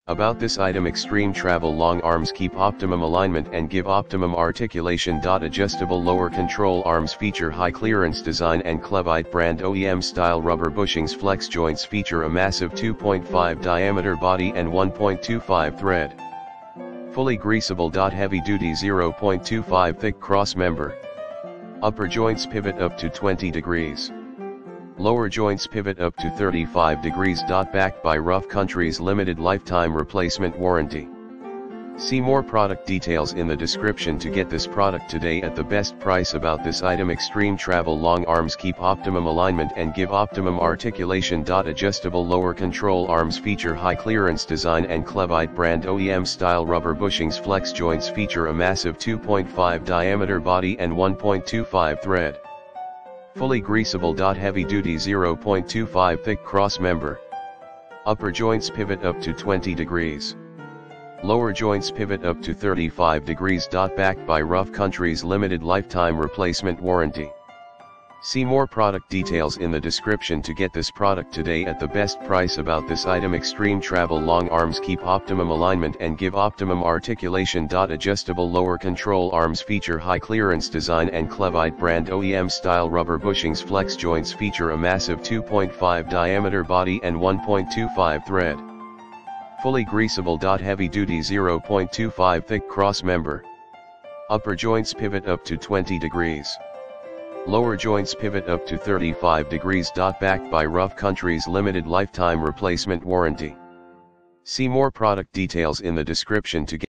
About this item: extreme travel long arms keep optimum alignment and give optimum articulation. Adjustable lower control arms feature high clearance design and Clevite brand OEM style rubber bushings. Flex joints feature a massive 2.5 diameter body and 1.25 thread. Fully greasable. Heavy duty 0.25 thick cross member. Upper joints pivot up to 20 degrees. Lower joints pivot up to 35 degrees. Backed by Rough Country's limited lifetime replacement warranty. See more product details in the description to get this product today at the best price. About this item: extreme travel long arms keep optimum alignment and give optimum articulation. Adjustable lower control arms feature high clearance design and Clevite brand OEM style rubber bushings. Flex joints feature a massive 2.5 diameter body and 1.25 thread. Fully greasable. Heavy duty 0.25 thick cross member. Upper joints pivot up to 20 degrees. Lower joints pivot up to 35 degrees. Backed by Rough Country's limited lifetime replacement warranty. See more product details in the description to get this product today at the best price. About this item: extreme travel long arms keep optimum alignment and give optimum articulation. Adjustable lower control arms feature high clearance design and Clevite brand OEM style rubber bushings. Flex joints feature a massive 2.5 diameter body and 1.25 thread. Fully greasable. Heavy duty 0.25 thick cross member. Upper joints pivot up to 20 degrees. Lower joints pivot up to 35 degrees. Backed by Rough Country's limited lifetime replacement warranty. See more product details in the description to get